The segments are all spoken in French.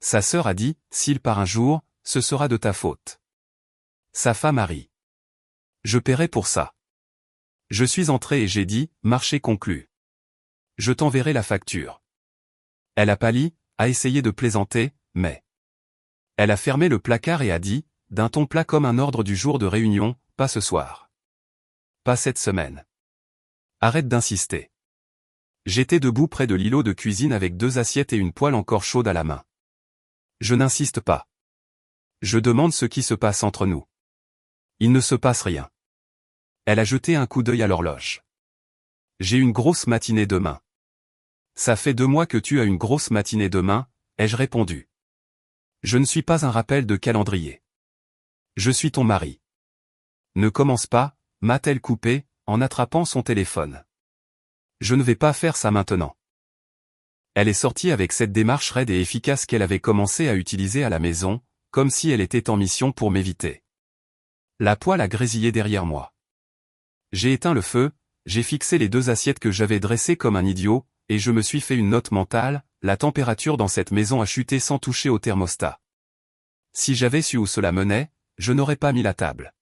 Sa sœur a dit, s'il part un jour, ce sera de ta faute. Sa femme a ri. Je paierai pour ça. Je suis entré et j'ai dit, marché conclu. Je t'enverrai la facture. Elle a pâli, a essayé de plaisanter, mais... Elle a fermé le placard et a dit, d'un ton plat comme un ordre du jour de réunion, pas ce soir. Pas cette semaine. Arrête d'insister. J'étais debout près de l'îlot de cuisine avec 2 assiettes et une poêle encore chaude à la main. Je n'insiste pas. Je demande ce qui se passe entre nous. Il ne se passe rien. Elle a jeté un coup d'œil à l'horloge. J'ai une grosse matinée demain. Ça fait 2 mois que tu as une grosse matinée demain, ai-je répondu. Je ne suis pas un rappel de calendrier. Je suis ton mari. Ne commence pas, m'a-t-elle coupé, en attrapant son téléphone. Je ne vais pas faire ça maintenant. Elle est sortie avec cette démarche raide et efficace qu'elle avait commencé à utiliser à la maison, comme si elle était en mission pour m'éviter. La poêle a grésillé derrière moi. J'ai éteint le feu, j'ai fixé les 2 assiettes que j'avais dressées comme un idiot, et je me suis fait une note mentale, la température dans cette maison a chuté sans toucher au thermostat. Si j'avais su où cela menait, je n'aurais pas mis la table.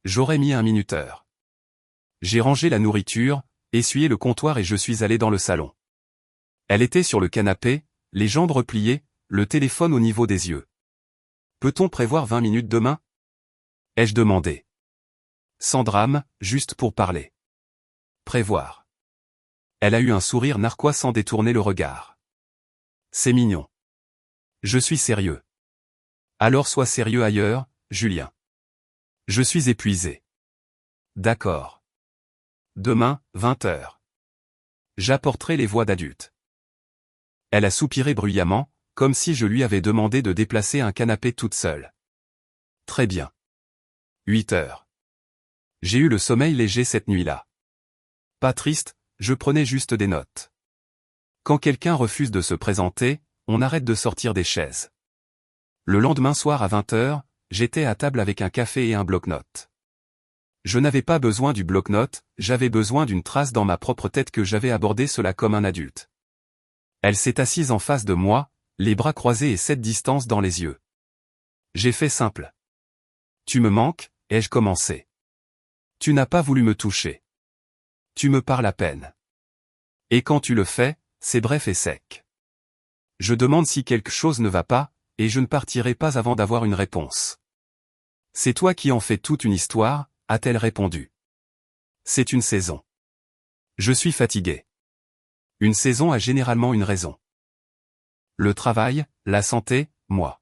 J'aurais mis un minuteur. J'ai rangé la nourriture, essuyé le comptoir et je suis allé dans le salon. Elle était sur le canapé, les jambes repliées, le téléphone au niveau des yeux. Peut-on prévoir 20 minutes demain? Ai-je demandé. Sans drame, juste pour parler. Prévoir. Elle a eu un sourire narquois sans détourner le regard. C'est mignon. Je suis sérieux. Alors sois sérieux ailleurs, Julien. Je suis épuisé. D'accord. Demain, 20h. J'apporterai les voix d'adultes. Elle a soupiré bruyamment, comme si je lui avais demandé de déplacer un canapé toute seule. Très bien. 8h. J'ai eu le sommeil léger cette nuit-là. Pas triste, je prenais juste des notes. Quand quelqu'un refuse de se présenter, on arrête de sortir des chaises. Le lendemain soir à 20h, j'étais à table avec un café et un bloc-notes. Je n'avais pas besoin du bloc-notes, j'avais besoin d'une trace dans ma propre tête que j'avais abordé cela comme un adulte. Elle s'est assise en face de moi, les bras croisés et cette distance dans les yeux. J'ai fait simple. Tu me manques, ai-je commencé. Tu n'as pas voulu me toucher. Tu me parles à peine. Et quand tu le fais, c'est bref et sec. Je demande si quelque chose ne va pas, et je ne partirai pas avant d'avoir une réponse. C'est toi qui en fais toute une histoire, a-t-elle répondu. C'est une saison. Je suis fatigué. Une saison a généralement une raison. Le travail, la santé, moi.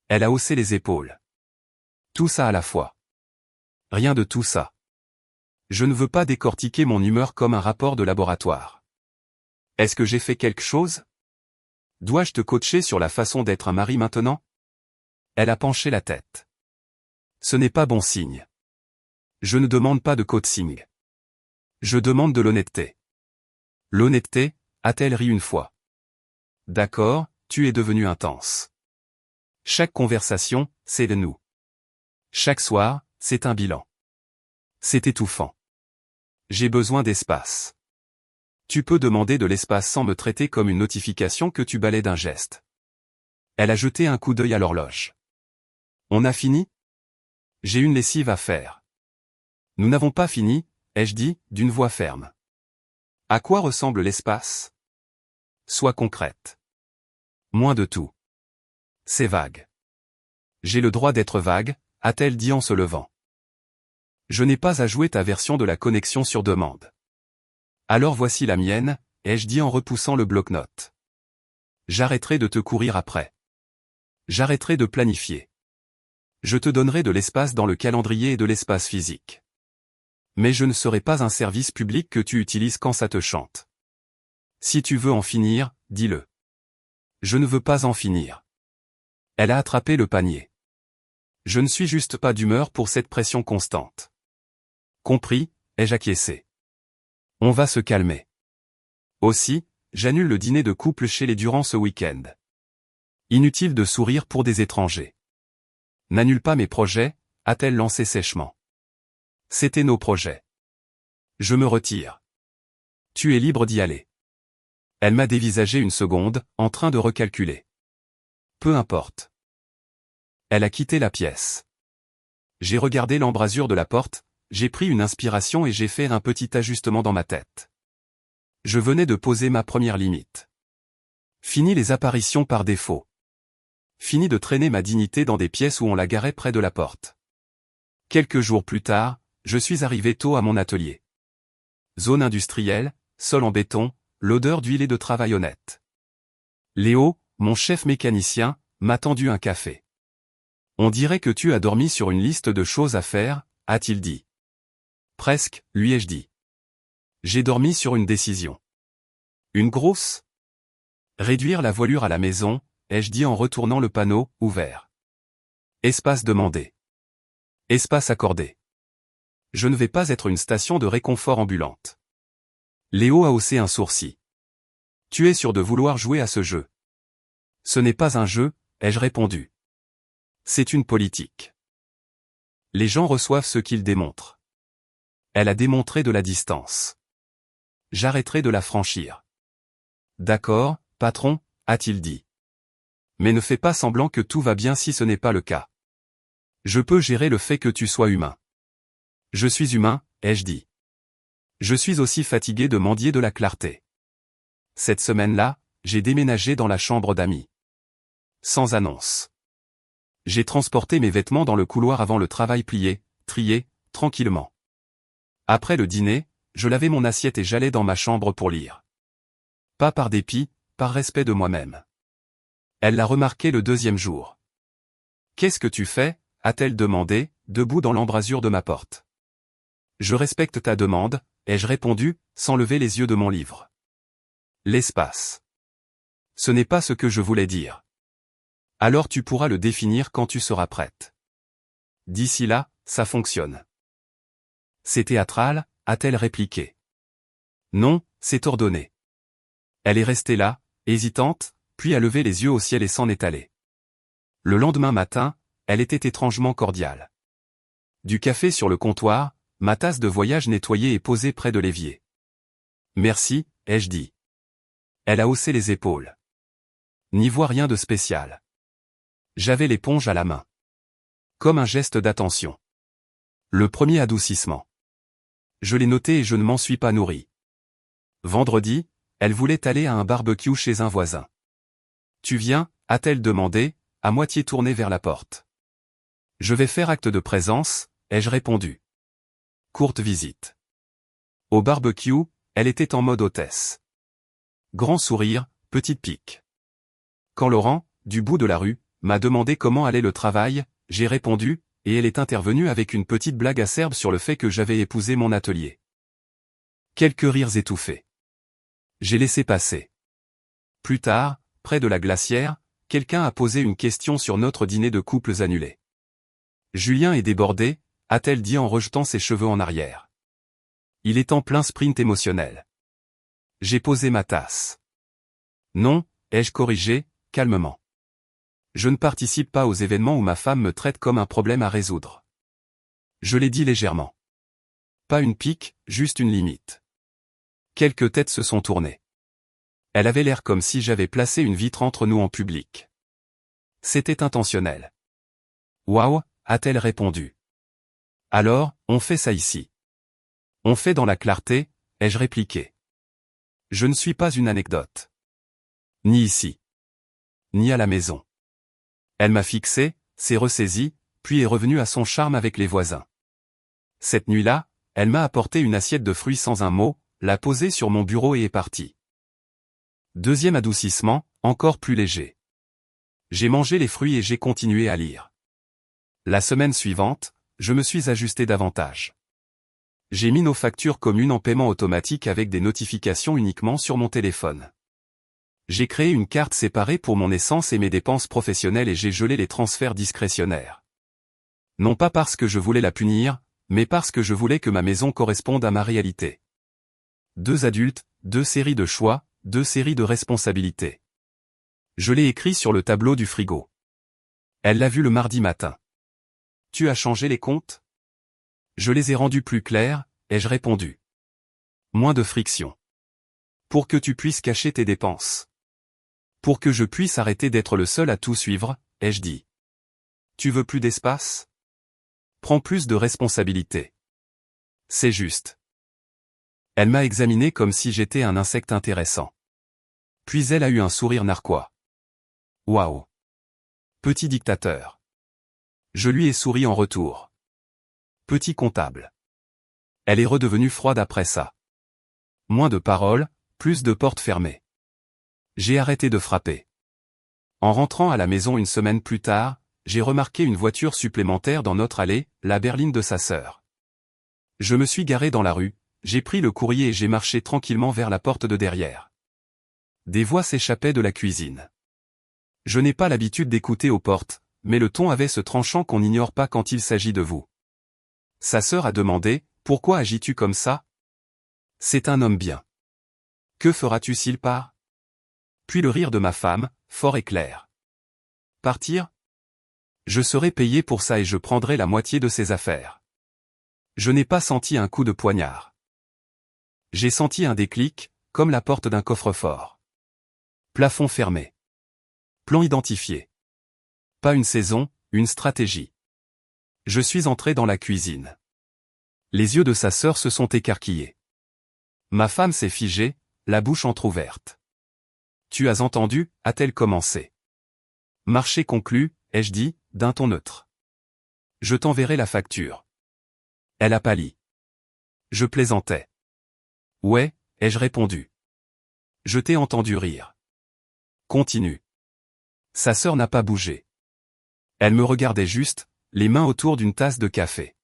Elle a haussé les épaules. Tout ça à la fois. Rien de tout ça. Je ne veux pas décortiquer mon humeur comme un rapport de laboratoire. Est-ce que j'ai fait quelque chose? Dois-je te coacher sur la façon d'être un mari maintenant? Elle a penché la tête. Ce n'est pas bon signe. Je ne demande pas de coaching. Je demande de l'honnêteté. L'honnêteté, a-t-elle ri une fois. D'accord, tu es devenu intense. Chaque conversation, c'est de nous. Chaque soir, c'est un bilan. C'est étouffant. J'ai besoin d'espace. Tu peux demander de l'espace sans me traiter comme une notification que tu balais d'un geste. Elle a jeté un coup d'œil à l'horloge. On a fini? J'ai une lessive à faire. Nous n'avons pas fini, ai-je dit, d'une voix ferme. À quoi ressemble l'espace? Sois concrète. Moins de tout. C'est vague. J'ai le droit d'être vague, a-t-elle dit en se levant. Je n'ai pas à jouer ta version de la connexion sur demande. Alors voici la mienne, ai-je dit en repoussant le bloc-notes. J'arrêterai de te courir après. J'arrêterai de planifier. Je te donnerai de l'espace dans le calendrier et de l'espace physique. Mais je ne serai pas un service public que tu utilises quand ça te chante. Si tu veux en finir, dis-le. Je ne veux pas en finir. Elle a attrapé le panier. Je ne suis juste pas d'humeur pour cette pression constante. Compris, ai-je acquiescé. On va se calmer. Aussi, j'annule le dîner de couple chez les Durand ce week-end. Inutile de sourire pour des étrangers. N'annule pas mes projets, a-t-elle lancé sèchement. C'étaient nos projets. Je me retire. Tu es libre d'y aller. Elle m'a dévisagé une seconde, en train de recalculer. Peu importe. Elle a quitté la pièce. J'ai regardé l'embrasure de la porte, j'ai pris une inspiration et j'ai fait un petit ajustement dans ma tête. Je venais de poser ma première limite. Fini les apparitions par défaut. Fini de traîner ma dignité dans des pièces où on la garait près de la porte. Quelques jours plus tard, je suis arrivé tôt à mon atelier. Zone industrielle, sol en béton, l'odeur d'huile et de travail honnête. Léo, mon chef mécanicien, m'a tendu un café. On dirait que tu as dormi sur une liste de choses à faire, a-t-il dit. Presque, lui ai-je dit. J'ai dormi sur une décision. Une grosse? Réduire la voilure à la maison, ai-je dit en retournant le panneau, ouvert. Espace demandé. Espace accordé. Je ne vais pas être une station de réconfort ambulante. Léo a haussé un sourcil. Tu es sûr de vouloir jouer à ce jeu? Ce n'est pas un jeu, ai-je répondu. C'est une politique. Les gens reçoivent ce qu'ils démontrent. Elle a démontré de la distance. J'arrêterai de la franchir. D'accord, patron, a-t-il dit. Mais ne fais pas semblant que tout va bien si ce n'est pas le cas. Je peux gérer le fait que tu sois humain. Je suis humain, ai-je dit. Je suis aussi fatigué de mendier de la clarté. Cette semaine-là, j'ai déménagé dans la chambre d'amis. Sans annonce. J'ai transporté mes vêtements dans le couloir avant le travail plié, trié, tranquillement. Après le dîner, je lavais mon assiette et j'allais dans ma chambre pour lire. Pas par dépit, par respect de moi-même. Elle l'a remarqué le deuxième jour. Qu'est-ce que tu fais, a-t-elle demandé, debout dans l'embrasure de ma porte. Je respecte ta demande, ai-je répondu, sans lever les yeux de mon livre. L'espace. Ce n'est pas ce que je voulais dire. Alors tu pourras le définir quand tu seras prête. D'ici là, ça fonctionne. C'est théâtral, a-t-elle répliqué. Non, c'est ordonné. Elle est restée là, hésitante, puis a levé les yeux au ciel et s'en est allée. Le lendemain matin, elle était étrangement cordiale. Du café sur le comptoir, ma tasse de voyage nettoyée et posée près de l'évier. Merci, ai-je dit. Elle a haussé les épaules. N'y vois rien de spécial. J'avais l'éponge à la main. Comme un geste d'attention. Le premier adoucissement. Je l'ai noté et je ne m'en suis pas nourri. Vendredi, elle voulait aller à un barbecue chez un voisin. Tu viens, a-t-elle demandé, à moitié tournée vers la porte. Je vais faire acte de présence, ai-je répondu. Courte visite. Au barbecue, elle était en mode hôtesse. Grand sourire, petite pique. Quand Laurent, du bout de la rue, m'a demandé comment allait le travail, j'ai répondu, et elle est intervenue avec une petite blague acerbe sur le fait que j'avais épousé mon atelier. Quelques rires étouffés. J'ai laissé passer. Plus tard, près de la glacière, quelqu'un a posé une question sur notre dîner de couples annulé. Julien est débordé, a-t-elle dit en rejetant ses cheveux en arrière. Il est en plein sprint émotionnel. J'ai posé ma tasse. Non, ai-je corrigé, calmement. Je ne participe pas aux événements où ma femme me traite comme un problème à résoudre. Je l'ai dit légèrement. Pas une pique, juste une limite. Quelques têtes se sont tournées. Elle avait l'air comme si j'avais placé une vitre entre nous en public. C'était intentionnel. Waouh, a-t-elle répondu. Alors, on fait ça ici. On fait dans la clarté, ai-je répliqué. Je ne suis pas une anecdote. Ni ici. Ni à la maison. Elle m'a fixé, s'est ressaisie, puis est revenue à son charme avec les voisins. Cette nuit-là, elle m'a apporté une assiette de fruits sans un mot, l'a posée sur mon bureau et est partie. Deuxième adoucissement, encore plus léger. J'ai mangé les fruits et j'ai continué à lire. La semaine suivante, je me suis ajusté davantage. J'ai mis nos factures communes en paiement automatique avec des notifications uniquement sur mon téléphone. J'ai créé une carte séparée pour mon essence et mes dépenses professionnelles et j'ai gelé les transferts discrétionnaires. Non pas parce que je voulais la punir, mais parce que je voulais que ma maison corresponde à ma réalité. 2 adultes, 2 séries de choix, 2 séries de responsabilités. Je l'ai écrit sur le tableau du frigo. Elle l'a vu le mardi matin. Tu as changé les comptes? Je les ai rendus plus clairs, ai-je répondu. Moins de friction. Pour que tu puisses cacher tes dépenses. Pour que je puisse arrêter d'être le seul à tout suivre, ai-je dit. Tu veux plus d'espace? Prends plus de responsabilité. C'est juste. Elle m'a examiné comme si j'étais un insecte intéressant. Puis elle a eu un sourire narquois. Waouh! Petit dictateur. Je lui ai souri en retour. Petit comptable. Elle est redevenue froide après ça. Moins de paroles, plus de portes fermées. J'ai arrêté de frapper. En rentrant à la maison une semaine plus tard, j'ai remarqué une voiture supplémentaire dans notre allée, la berline de sa sœur. Je me suis garé dans la rue, j'ai pris le courrier et j'ai marché tranquillement vers la porte de derrière. Des voix s'échappaient de la cuisine. Je n'ai pas l'habitude d'écouter aux portes, mais le ton avait ce tranchant qu'on n'ignore pas quand il s'agit de vous. Sa sœur a demandé, « Pourquoi agis-tu comme ça? C'est un homme bien. Que feras-tu s'il part ?» Puis le rire de ma femme, fort et clair. « Partir? Je serai payé pour ça et je prendrai la moitié de ses affaires. » Je n'ai pas senti un coup de poignard. J'ai senti un déclic, comme la porte d'un coffre-fort. Plafond fermé. Plan identifié. Pas une saison, une stratégie. Je suis entré dans la cuisine. Les yeux de sa sœur se sont écarquillés. Ma femme s'est figée, la bouche entr'ouverte. « Tu as entendu » a-t-elle commencé. Marché conclu, ai-je dit, d'un ton neutre. Je t'enverrai la facture. Elle a pâli. Je plaisantais. Ouais, ai-je répondu. Je t'ai entendu rire. Continue. Sa sœur n'a pas bougé. Elle me regardait juste, les mains autour d'une tasse de café.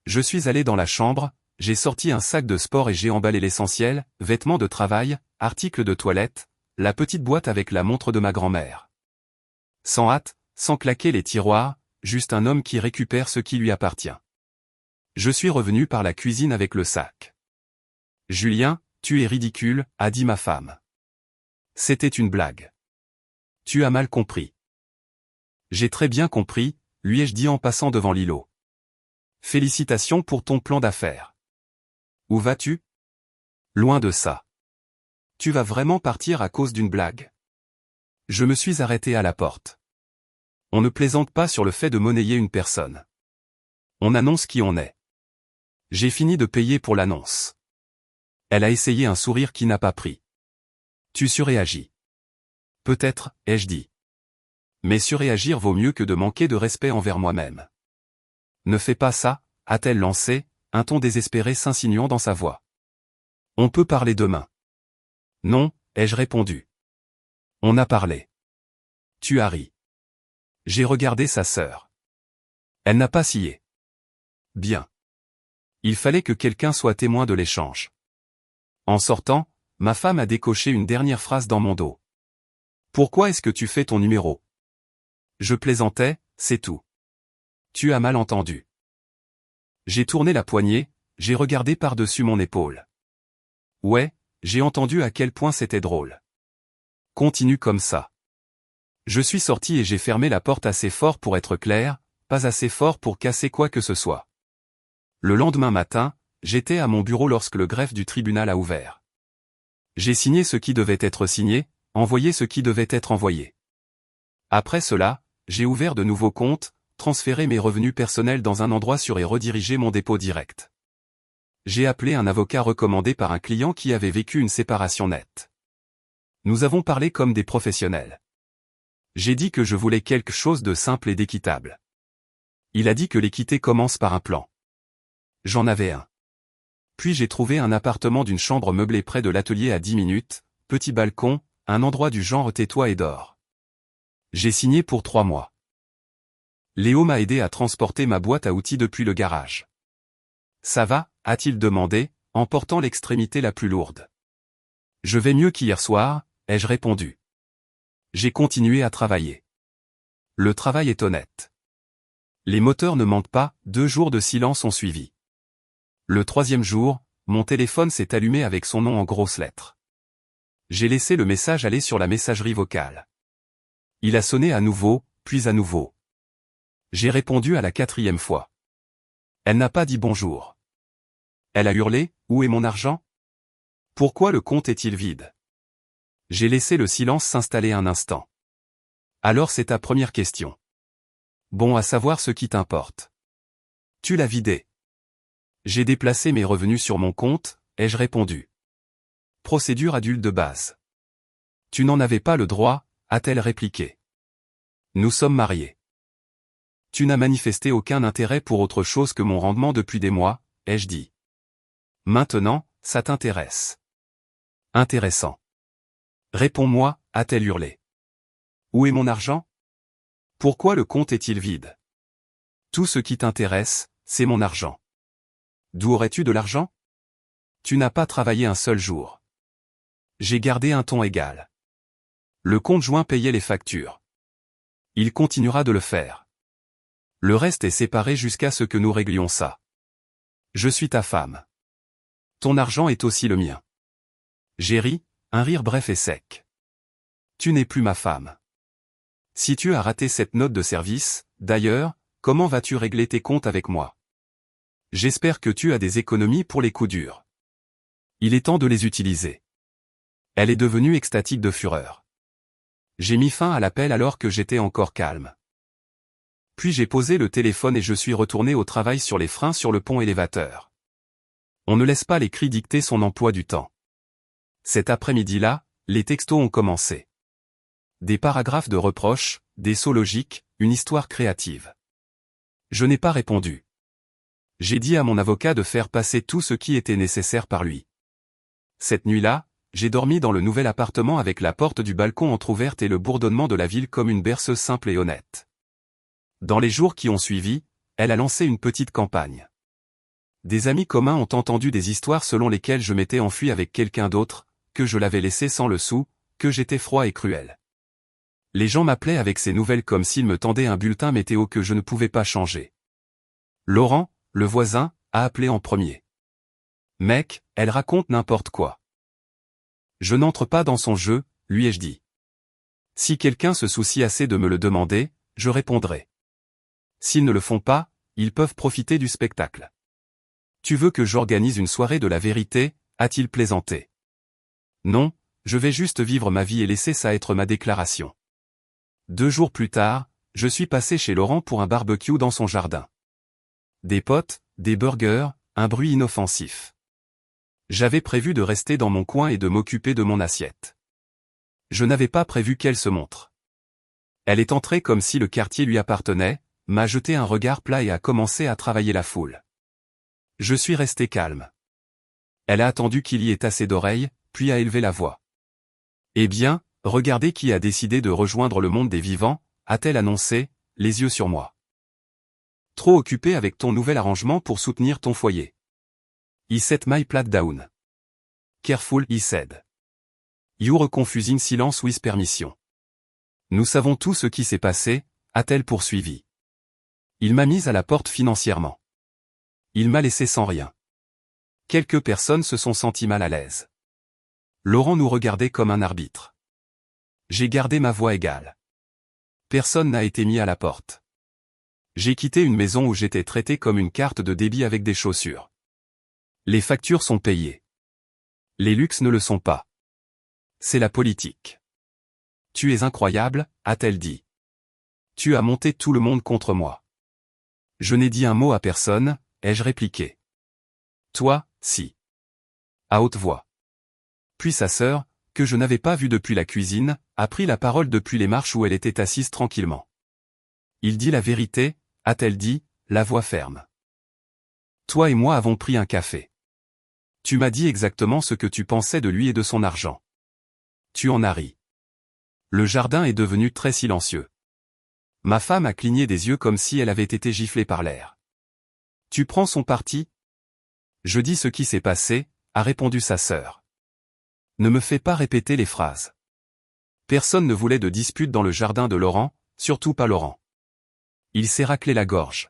Je suis allé dans la chambre, j'ai sorti un sac de sport et j'ai emballé l'essentiel, vêtements de travail, articles de toilette, la petite boîte avec la montre de ma grand-mère. Sans hâte, sans claquer les tiroirs, juste un homme qui récupère ce qui lui appartient. Je suis revenu par la cuisine avec le sac. « Julien, tu es ridicule » a dit ma femme. C'était une blague. Tu as mal compris. J'ai très bien compris, lui ai-je dit en passant devant l'îlot. Félicitations pour ton plan d'affaires. Où vas-tu? Loin de ça. Tu vas vraiment partir à cause d'une blague? Je me suis arrêté à la porte. On ne plaisante pas sur le fait de monnayer une personne. On annonce qui on est. J'ai fini de payer pour l'annonce. Elle a essayé un sourire qui n'a pas pris. Tu surréagis. Peut-être, ai-je dit. Mais surréagir vaut mieux que de manquer de respect envers moi-même. Ne fais pas ça, a-t-elle lancé, un ton désespéré s'insinuant dans sa voix. On peut parler demain. Non, ai-je répondu. On a parlé. Tu as ri. J'ai regardé sa sœur. Elle n'a pas scié. Bien. Il fallait que quelqu'un soit témoin de l'échange. En sortant, ma femme a décoché une dernière phrase dans mon dos. Pourquoi est-ce que tu fais ton numéro? Je plaisantais, c'est tout. Tu as mal entendu. J'ai tourné la poignée, j'ai regardé par-dessus mon épaule. Ouais, j'ai entendu à quel point c'était drôle. Continue comme ça. Je suis sorti et j'ai fermé la porte assez fort pour être clair, pas assez fort pour casser quoi que ce soit. Le lendemain matin, j'étais à mon bureau lorsque le greffe du tribunal a ouvert. J'ai signé ce qui devait être signé, envoyé ce qui devait être envoyé. Après cela, j'ai ouvert de nouveaux comptes, transféré mes revenus personnels dans un endroit sûr et redirigé mon dépôt direct. J'ai appelé un avocat recommandé par un client qui avait vécu une séparation nette. Nous avons parlé comme des professionnels. J'ai dit que je voulais quelque chose de simple et d'équitable. Il a dit que l'équité commence par un plan. J'en avais un. Puis j'ai trouvé un appartement d'une chambre meublée près de l'atelier à 10 minutes, petit balcon, un endroit du genre tais-toi et dors. J'ai signé pour 3 mois. Léo m'a aidé à transporter ma boîte à outils depuis le garage. Ça va, a-t-il demandé, en portant l'extrémité la plus lourde. Je vais mieux qu'hier soir, ai-je répondu. J'ai continué à travailler. Le travail est honnête. Les moteurs ne mentent pas, 2 jours de silence ont suivi. Le 3e jour, mon téléphone s'est allumé avec son nom en grosses lettres. J'ai laissé le message aller sur la messagerie vocale. Il a sonné à nouveau, puis à nouveau. J'ai répondu à la 4e fois. Elle n'a pas dit bonjour. Elle a hurlé, où est mon argent? Pourquoi le compte est-il vide? J'ai laissé le silence s'installer un instant. Alors c'est ta première question. Bon à savoir ce qui t'importe. Tu l'as vidé. J'ai déplacé mes revenus sur mon compte, ai-je répondu. Procédure adulte de base. Tu n'en avais pas le droit, a-t-elle répliqué. Nous sommes mariés. Tu n'as manifesté aucun intérêt pour autre chose que mon rendement depuis des mois, ai-je dit. Maintenant, ça t'intéresse. Intéressant. Réponds-moi, a-t-elle hurlé. Où est mon argent? Pourquoi le compte est-il vide? Tout ce qui t'intéresse, c'est mon argent. D'où aurais-tu de l'argent? Tu n'as pas travaillé un seul jour. J'ai gardé un ton égal. Le compte joint payait les factures. Il continuera de le faire. Le reste est séparé jusqu'à ce que nous réglions ça. Je suis ta femme. Ton argent est aussi le mien. J'ai ri, un rire bref et sec. Tu n'es plus ma femme. Si tu as raté cette note de service, d'ailleurs, comment vas-tu régler tes comptes avec moi? J'espère que tu as des économies pour les coups durs. Il est temps de les utiliser. Elle est devenue extatique de fureur. J'ai mis fin à l'appel alors que j'étais encore calme. Puis j'ai posé le téléphone et je suis retourné au travail sur les freins sur le pont élévateur. On ne laisse pas les cris dicter son emploi du temps. Cet après-midi-là, les textos ont commencé. Des paragraphes de reproches, des sauts logiques, une histoire créative. Je n'ai pas répondu. J'ai dit à mon avocat de faire passer tout ce qui était nécessaire par lui. Cette nuit-là, j'ai dormi dans le nouvel appartement avec la porte du balcon entr'ouverte et le bourdonnement de la ville comme une berceuse simple et honnête. Dans les jours qui ont suivi, elle a lancé une petite campagne. Des amis communs ont entendu des histoires selon lesquelles je m'étais enfui avec quelqu'un d'autre, que je l'avais laissé sans le sou, que j'étais froid et cruel. Les gens m'appelaient avec ces nouvelles comme s'ils me tendaient un bulletin météo que je ne pouvais pas changer. Laurent, le voisin, a appelé en premier. Mec, elle raconte n'importe quoi. Je n'entre pas dans son jeu, lui ai-je dit. Si quelqu'un se soucie assez de me le demander, je répondrai. S'ils ne le font pas, ils peuvent profiter du spectacle. Tu veux que j'organise une soirée de la vérité, a-t-il plaisanté. Non, je vais juste vivre ma vie et laisser ça être ma déclaration. 2 jours plus tard, je suis passé chez Laurent pour un barbecue dans son jardin. Des potes, des burgers, un bruit inoffensif. J'avais prévu de rester dans mon coin et de m'occuper de mon assiette. Je n'avais pas prévu qu'elle se montre. Elle est entrée comme si le quartier lui appartenait, m'a jeté un regard plat et a commencé à travailler la foule. Je suis resté calme. Elle a attendu qu'il y ait assez d'oreilles, puis a élevé la voix. Eh bien, regardez qui a décidé de rejoindre le monde des vivants, a-t-elle annoncé, les yeux sur moi. Trop occupé avec ton nouvel arrangement pour soutenir ton foyer. I set my plat down. Careful, he said. You're confusing silence with permission. Nous savons tout ce qui s'est passé, a-t-elle poursuivi. Il m'a mise à la porte financièrement. Il m'a laissé sans rien. Quelques personnes se sont senties mal à l'aise. Laurent nous regardait comme un arbitre. J'ai gardé ma voix égale. Personne n'a été mis à la porte. J'ai quitté une maison où j'étais traité comme une carte de débit avec des chaussures. Les factures sont payées. Les luxes ne le sont pas. C'est la politique. Tu es incroyable, a-t-elle dit. Tu as monté tout le monde contre moi. Je n'ai dit un mot à personne, ai-je répliqué. Toi, si. À haute voix. Puis sa sœur, que je n'avais pas vue depuis la cuisine, a pris la parole depuis les marches où elle était assise tranquillement. Il dit la vérité, a-t-elle dit, la voix ferme. Toi et moi avons pris un café. Tu m'as dit exactement ce que tu pensais de lui et de son argent. Tu en as ri. Le jardin est devenu très silencieux. Ma femme a cligné des yeux comme si elle avait été giflée par l'air. Tu prends son parti? Je dis ce qui s'est passé, a répondu sa sœur. Ne me fais pas répéter les phrases. Personne ne voulait de dispute dans le jardin de Laurent, surtout pas Laurent. Il s'est raclé la gorge.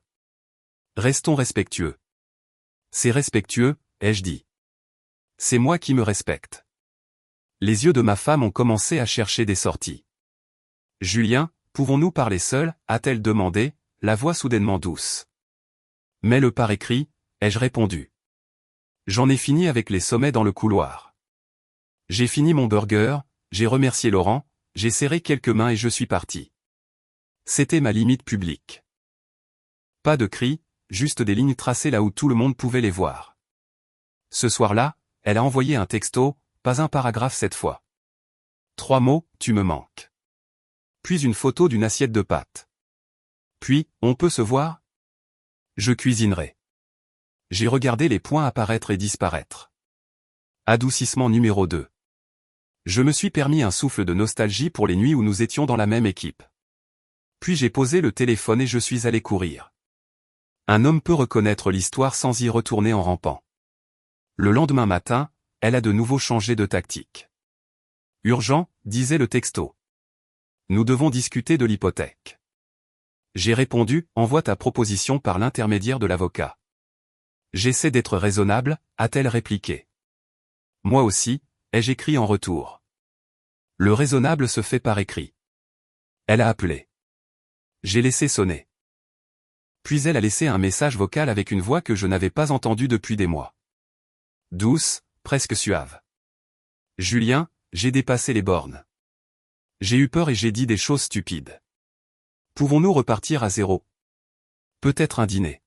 Restons respectueux. C'est respectueux, ai-je dit. C'est moi qui me respecte. Les yeux de ma femme ont commencé à chercher des sorties. Julien, pouvons-nous parler seuls, a-t-elle demandé, la voix soudainement douce. Mets-le par écrit, ai-je répondu. J'en ai fini avec les sommets dans le couloir. J'ai fini mon burger, j'ai remercié Laurent, j'ai serré quelques mains et je suis parti. C'était ma limite publique. Pas de cris, juste des lignes tracées là où tout le monde pouvait les voir. Ce soir-là, elle a envoyé un texto, pas un paragraphe cette fois. 3 mots, tu me manques. Puis une photo d'une assiette de pâtes. Puis, on peut se voir? Je cuisinerai. J'ai regardé les points apparaître et disparaître. Adoucissement numéro 2. Je me suis permis un souffle de nostalgie pour les nuits où nous étions dans la même équipe. Puis j'ai posé le téléphone et je suis allé courir. Un homme peut reconnaître l'histoire sans y retourner en rampant. Le lendemain matin, elle a de nouveau changé de tactique. Urgent, disait le texto. Nous devons discuter de l'hypothèque. J'ai répondu, envoie ta proposition par l'intermédiaire de l'avocat. J'essaie d'être raisonnable, a-t-elle répliqué. Moi aussi, ai-je écrit en retour. Le raisonnable se fait par écrit. Elle a appelé. J'ai laissé sonner. Puis elle a laissé un message vocal avec une voix que je n'avais pas entendue depuis des mois. Douce, presque suave. Julien, j'ai dépassé les bornes. J'ai eu peur et j'ai dit des choses stupides. Pouvons-nous repartir à zéro? Peut-être un dîner.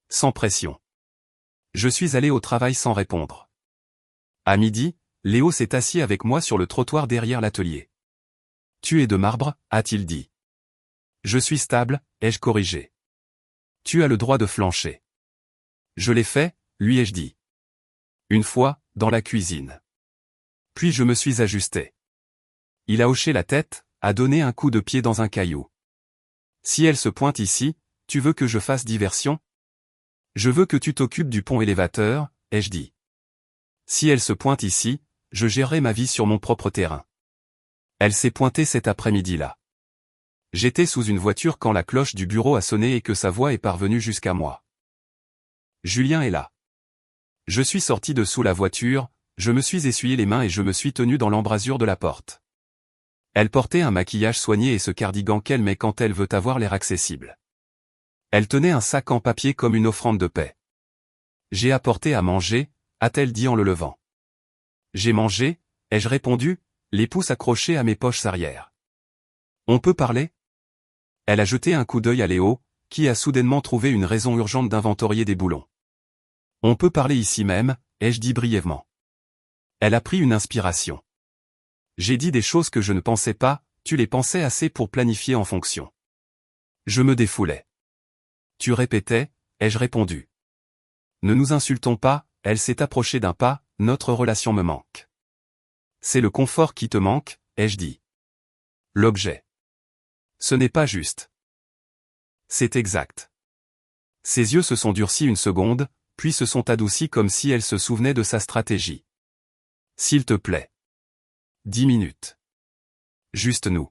Sans pression. Je suis allé au travail sans répondre. À midi, Léo s'est assis avec moi sur le trottoir derrière l'atelier. Tu es de marbre, a-t-il dit. Je suis stable, ai-je corrigé. Tu as le droit de flancher. Je l'ai fait, lui ai-je dit. Une fois, dans la cuisine. Puis je me suis ajusté. Il a hoché la tête, a donné un coup de pied dans un caillou. Si elle se pointe ici, tu veux que je fasse diversion? Je veux que tu t'occupes du pont élévateur, ai-je dit. Si elle se pointe ici, je gérerai ma vie sur mon propre terrain. Elle s'est pointée cet après-midi-là. J'étais sous une voiture quand la cloche du bureau a sonné et que sa voix est parvenue jusqu'à moi. Julien est là. Je suis sorti de sous la voiture, je me suis essuyé les mains et je me suis tenu dans l'embrasure de la porte. Elle portait un maquillage soigné et ce cardigan qu'elle met quand elle veut avoir l'air accessible. Elle tenait un sac en papier comme une offrande de paix. J'ai apporté à manger, a-t-elle dit en le levant. J'ai mangé, ai-je répondu, les pouces accrochés à mes poches arrière. On peut parler? Elle a jeté un coup d'œil à Léo, qui a soudainement trouvé une raison urgente d'inventorier des boulons. On peut parler ici même, ai-je dit brièvement. Elle a pris une inspiration. J'ai dit des choses que je ne pensais pas, tu les pensais assez pour planifier en fonction. Je me défoulais. Tu répétais, ai-je répondu. Ne nous insultons pas, elle s'est approchée d'un pas, notre relation me manque. C'est le confort qui te manque, ai-je dit. L'objet. Ce n'est pas juste. C'est exact. Ses yeux se sont durcis une seconde, puis se sont adoucis comme si elle se souvenait de sa stratégie. S'il te plaît. 10 minutes. Juste nous.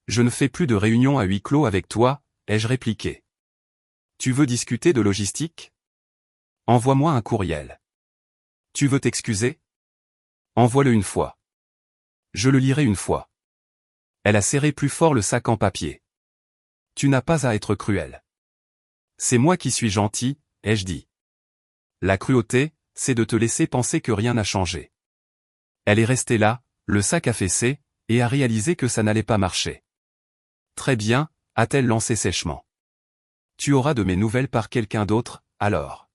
Je ne fais plus de réunions à huis clos avec toi, ai-je répliqué. Tu veux discuter de logistique? Envoie-moi un courriel. Tu veux t'excuser? Envoie-le une fois. Je le lirai une fois. Elle a serré plus fort le sac en papier. Tu n'as pas à être cruel. C'est moi qui suis gentil, ai-je dit. La cruauté, c'est de te laisser penser que rien n'a changé. Elle est restée là, le sac affaissé, et a réalisé que ça n'allait pas marcher. Très bien, a-t-elle lancé sèchement. Tu auras de mes nouvelles par quelqu'un d'autre, alors.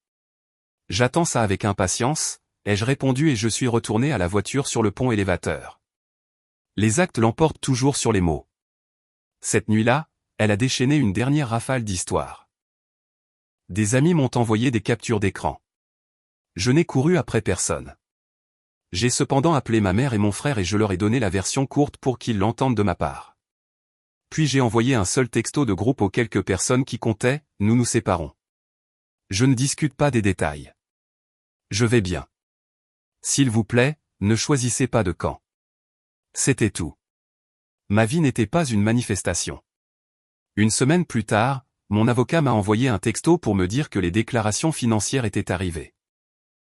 J'attends ça avec impatience, ai-je répondu et je suis retourné à la voiture sur le pont élévateur. Les actes l'emportent toujours sur les mots. Cette nuit-là, elle a déchaîné une dernière rafale d'histoires. Des amis m'ont envoyé des captures d'écran. Je n'ai couru après personne. J'ai cependant appelé ma mère et mon frère et je leur ai donné la version courte pour qu'ils l'entendent de ma part. Puis j'ai envoyé un seul texto de groupe aux quelques personnes qui comptaient, nous nous séparons. Je ne discute pas des détails. Je vais bien. S'il vous plaît, ne choisissez pas de camp. C'était tout. Ma vie n'était pas une manifestation. Une semaine plus tard, mon avocat m'a envoyé un texto pour me dire que les déclarations financières étaient arrivées.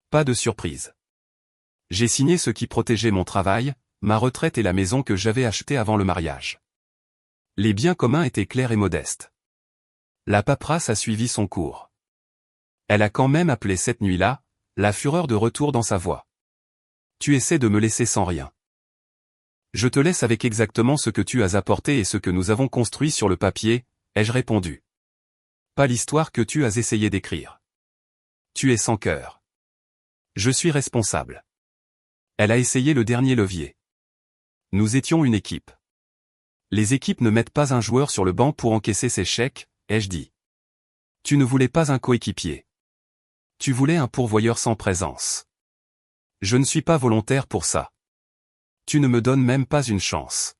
Pas de surprise. J'ai signé ce qui protégeait mon travail, ma retraite et la maison que j'avais achetée avant le mariage. Les biens communs étaient clairs et modestes. La paperasse a suivi son cours. Elle a quand même appelé cette nuit-là, la fureur de retour dans sa voix. Tu essaies de me laisser sans rien. Je te laisse avec exactement ce que tu as apporté et ce que nous avons construit sur le papier, ai-je répondu. Pas l'histoire que tu as essayé d'écrire. Tu es sans cœur. Je suis responsable. Elle a essayé le dernier levier. Nous étions une équipe. Les équipes ne mettent pas un joueur sur le banc pour encaisser ses chèques, ai-je dit. Tu ne voulais pas un coéquipier. Tu voulais un pourvoyeur sans présence. Je ne suis pas volontaire pour ça. Tu ne me donnes même pas une chance.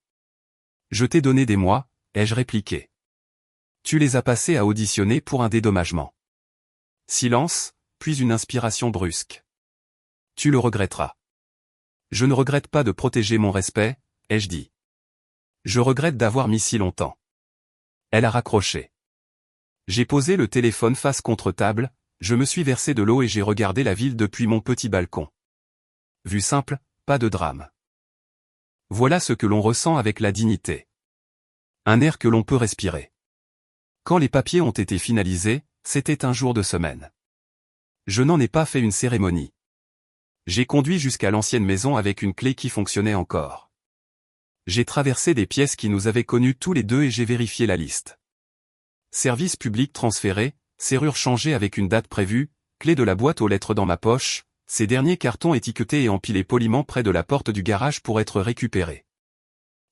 Je t'ai donné des mois, ai-je répliqué. Tu les as passés à auditionner pour un dédommagement. Silence, puis une inspiration brusque. Tu le regretteras. Je ne regrette pas de protéger mon respect, ai-je dit. Je regrette d'avoir mis si longtemps. Elle a raccroché. J'ai posé le téléphone face contre table, je me suis versé de l'eau et j'ai regardé la ville depuis mon petit balcon. Vue simple, pas de drame. Voilà ce que l'on ressent avec la dignité. Un air que l'on peut respirer. Quand les papiers ont été finalisés, c'était un jour de semaine. Je n'en ai pas fait une cérémonie. J'ai conduit jusqu'à l'ancienne maison avec une clé qui fonctionnait encore. J'ai traversé des pièces qui nous avaient connus tous les deux et j'ai vérifié la liste. Service public transféré, serrure changée avec une date prévue, clé de la boîte aux lettres dans ma poche, ces derniers cartons étiquetés et empilés poliment près de la porte du garage pour être récupérés.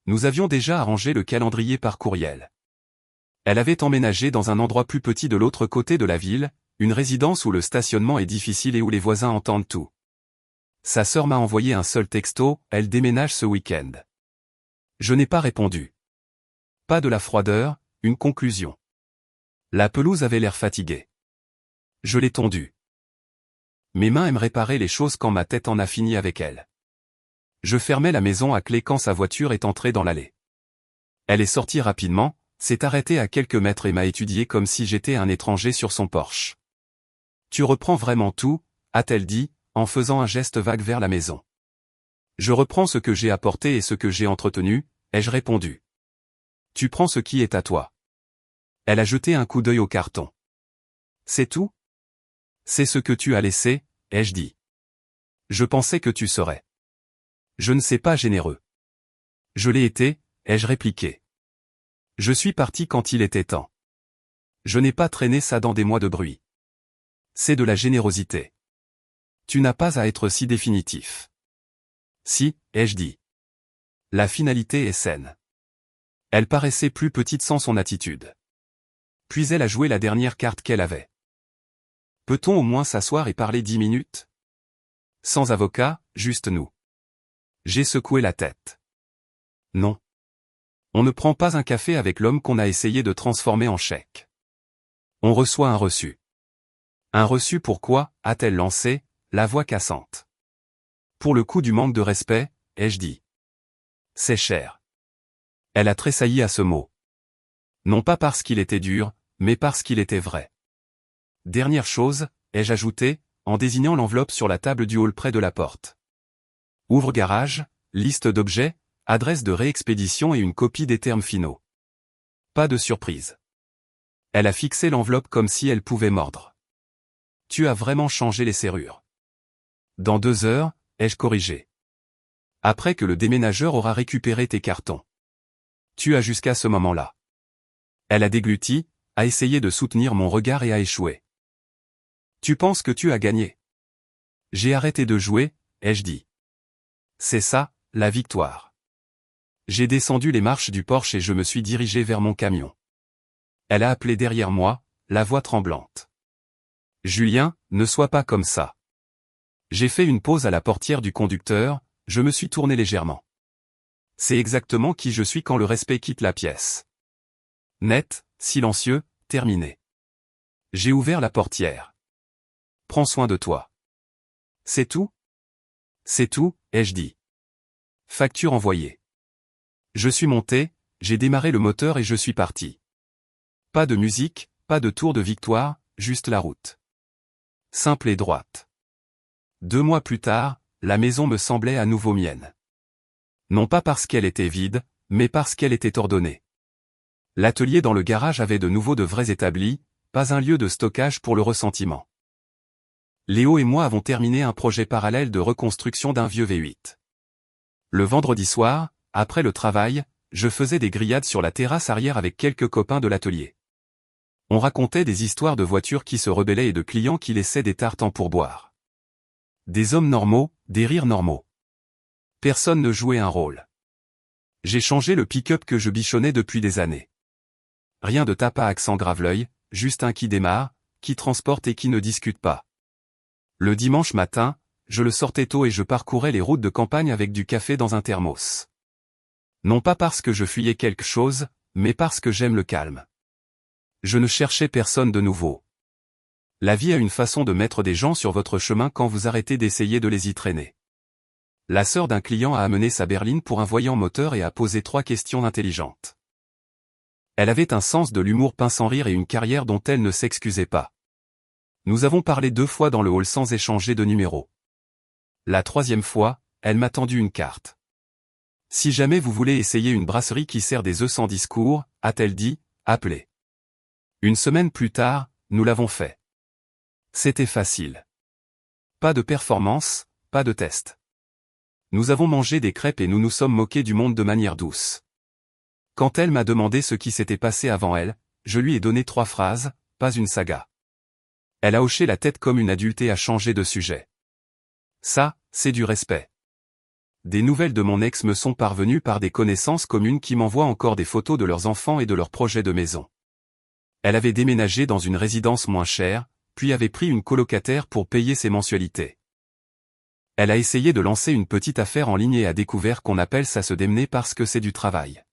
Nous avions déjà arrangé le calendrier par courriel. Elle avait emménagé dans un endroit plus petit de l'autre côté de la ville, une résidence où le stationnement est difficile et où les voisins entendent tout. Sa sœur m'a envoyé un seul texto, elle déménage ce week-end. Je n'ai pas répondu. Pas de la froideur, une conclusion. La pelouse avait l'air fatiguée. Je l'ai tondue. Mes mains aiment réparer les choses quand ma tête en a fini avec elle. Je fermais la maison à clé quand sa voiture est entrée dans l'allée. Elle est sortie rapidement, s'est arrêtée à quelques mètres et m'a étudié comme si j'étais un étranger sur son Porsche. Tu reprends vraiment tout, a-t-elle dit, en faisant un geste vague vers la maison. Je reprends ce que j'ai apporté et ce que j'ai entretenu, ai-je répondu. Tu prends ce qui est à toi. Elle a jeté un coup d'œil au carton. C'est tout? C'est ce que tu as laissé, ai-je dit. Je pensais que tu serais. Je ne sais pas généreux. Je l'ai été, ai-je répliqué. Je suis parti quand il était temps. Je n'ai pas traîné ça dans des mois de bruit. C'est de la générosité. Tu n'as pas à être si définitif. Si, ai-je dit. La finalité est saine. Elle paraissait plus petite sans son attitude. Puis elle a joué la dernière carte qu'elle avait. Peut-on au moins s'asseoir et parler 10 minutes? Sans avocat, juste nous. J'ai secoué la tête. Non. On ne prend pas un café avec l'homme qu'on a essayé de transformer en chèque. On reçoit un reçu. Un reçu pourquoi, a-t-elle lancé, la voix cassante. Pour le coup du manque de respect, ai-je dit. C'est cher. Elle a tressailli à ce mot. Non pas parce qu'il était dur, mais parce qu'il était vrai. Dernière chose, ai-je ajouté, en désignant l'enveloppe sur la table du hall près de la porte. Ouvre garage, liste d'objets, adresse de réexpédition et une copie des termes finaux. Pas de surprise. Elle a fixé l'enveloppe comme si elle pouvait mordre. Tu as vraiment changé les serrures. Dans 2 heures, ai-je corrigé. Après que le déménageur aura récupéré tes cartons. Tu as jusqu'à ce moment-là. Elle a dégluti, a essayé de soutenir mon regard et a échoué. Tu penses que tu as gagné. J'ai arrêté de jouer, ai-je dit. C'est ça, la victoire. J'ai descendu les marches du Porsche et je me suis dirigé vers mon camion. Elle a appelé derrière moi, la voix tremblante. Julien, ne sois pas comme ça. J'ai fait une pause à la portière du conducteur, je me suis tourné légèrement. C'est exactement qui je suis quand le respect quitte la pièce. Net, silencieux, terminé. J'ai ouvert la portière. Prends soin de toi. C'est tout? C'est tout, ai-je dit. Facture envoyée. Je suis monté, j'ai démarré le moteur et je suis parti. Pas de musique, pas de tour de victoire, juste la route. Simple et droite. 2 mois plus tard, la maison me semblait à nouveau mienne. Non pas parce qu'elle était vide, mais parce qu'elle était ordonnée. L'atelier dans le garage avait de nouveau de vrais établis, pas un lieu de stockage pour le ressentiment. Léo et moi avons terminé un projet parallèle de reconstruction d'un vieux V8. Le vendredi soir, après le travail, je faisais des grillades sur la terrasse arrière avec quelques copains de l'atelier. On racontait des histoires de voitures qui se rebellaient et de clients qui laissaient des tartes en pourboire. Des hommes normaux, des rires normaux. Personne ne jouait un rôle. J'ai changé le pick-up que je bichonnais depuis des années. Rien de tape à accent grave-l'œil, juste un qui démarre, qui transporte et qui ne discute pas. Le dimanche matin, je le sortais tôt et je parcourais les routes de campagne avec du café dans un thermos. Non pas parce que je fuyais quelque chose, mais parce que j'aime le calme. Je ne cherchais personne de nouveau. La vie a une façon de mettre des gens sur votre chemin quand vous arrêtez d'essayer de les y traîner. La sœur d'un client a amené sa berline pour un voyant moteur et a posé 3 questions intelligentes. Elle avait un sens de l'humour pince sans rire et une carrière dont elle ne s'excusait pas. Nous avons parlé 2 fois dans le hall sans échanger de numéro. La 3e fois, elle m'a tendu une carte. Si jamais vous voulez essayer une brasserie qui sert des œufs sans discours, a-t-elle dit, appelez. Une semaine plus tard, nous l'avons fait. C'était facile. Pas de performance, pas de test. Nous avons mangé des crêpes et nous nous sommes moqués du monde de manière douce. Quand elle m'a demandé ce qui s'était passé avant elle, je lui ai donné 3 phrases, pas une saga. Elle a hoché la tête comme une adulte et a changé de sujet. Ça, c'est du respect. Des nouvelles de mon ex me sont parvenues par des connaissances communes qui m'envoient encore des photos de leurs enfants et de leurs projets de maison. Elle avait déménagé dans une résidence moins chère, puis avait pris une colocataire pour payer ses mensualités. Elle a essayé de lancer une petite affaire en ligne et a découvert qu'on appelle ça se démener parce que c'est du travail.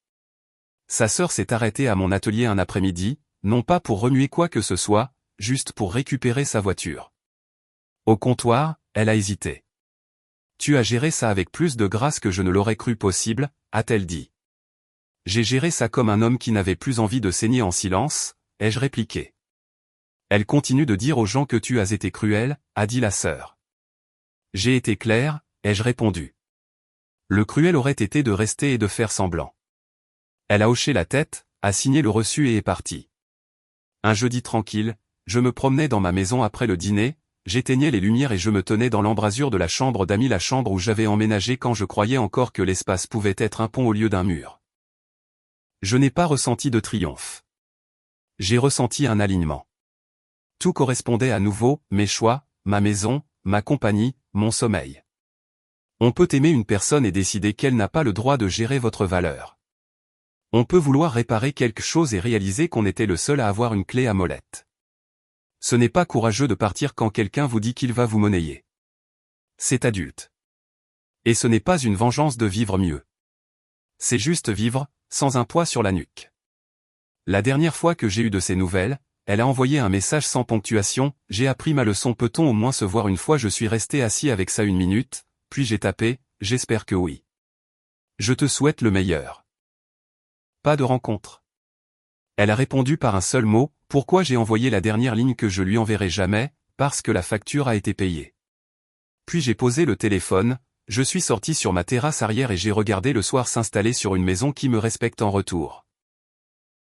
Sa sœur s'est arrêtée à mon atelier un après-midi, non pas pour remuer quoi que ce soit, juste pour récupérer sa voiture. Au comptoir, elle a hésité. Tu as géré ça avec plus de grâce que je ne l'aurais cru possible, a-t-elle dit. J'ai géré ça comme un homme qui n'avait plus envie de saigner en silence, ai-je répliqué. Elle continue de dire aux gens que tu as été cruel, a dit la sœur. J'ai été clair, ai-je répondu. Le cruel aurait été de rester et de faire semblant. Elle a hoché la tête, a signé le reçu et est partie. Un jeudi tranquille, je me promenais dans ma maison après le dîner, j'éteignais les lumières et je me tenais dans l'embrasure de la chambre d'amis, la chambre où j'avais emménagé quand je croyais encore que l'espace pouvait être un pont au lieu d'un mur. Je n'ai pas ressenti de triomphe. J'ai ressenti un alignement. Tout correspondait à nouveau, mes choix, ma maison, ma compagnie, mon sommeil. On peut aimer une personne et décider qu'elle n'a pas le droit de gérer votre valeur. On peut vouloir réparer quelque chose et réaliser qu'on était le seul à avoir une clé à molette. Ce n'est pas courageux de partir quand quelqu'un vous dit qu'il va vous monnayer. C'est adulte. Et ce n'est pas une vengeance de vivre mieux. C'est juste vivre, sans un poids sur la nuque. La dernière fois que j'ai eu de ses nouvelles, elle a envoyé un message sans ponctuation, j'ai appris ma leçon, peut-on au moins se voir une fois? Je suis resté assis avec ça 1 minute, puis j'ai tapé, j'espère que oui. Je te souhaite le meilleur. Pas de rencontre. Elle a répondu par un seul mot, pourquoi j'ai envoyé la dernière ligne que je lui enverrai jamais, parce que la facture a été payée. Puis j'ai posé le téléphone, je suis sorti sur ma terrasse arrière et j'ai regardé le soir s'installer sur une maison qui me respecte en retour.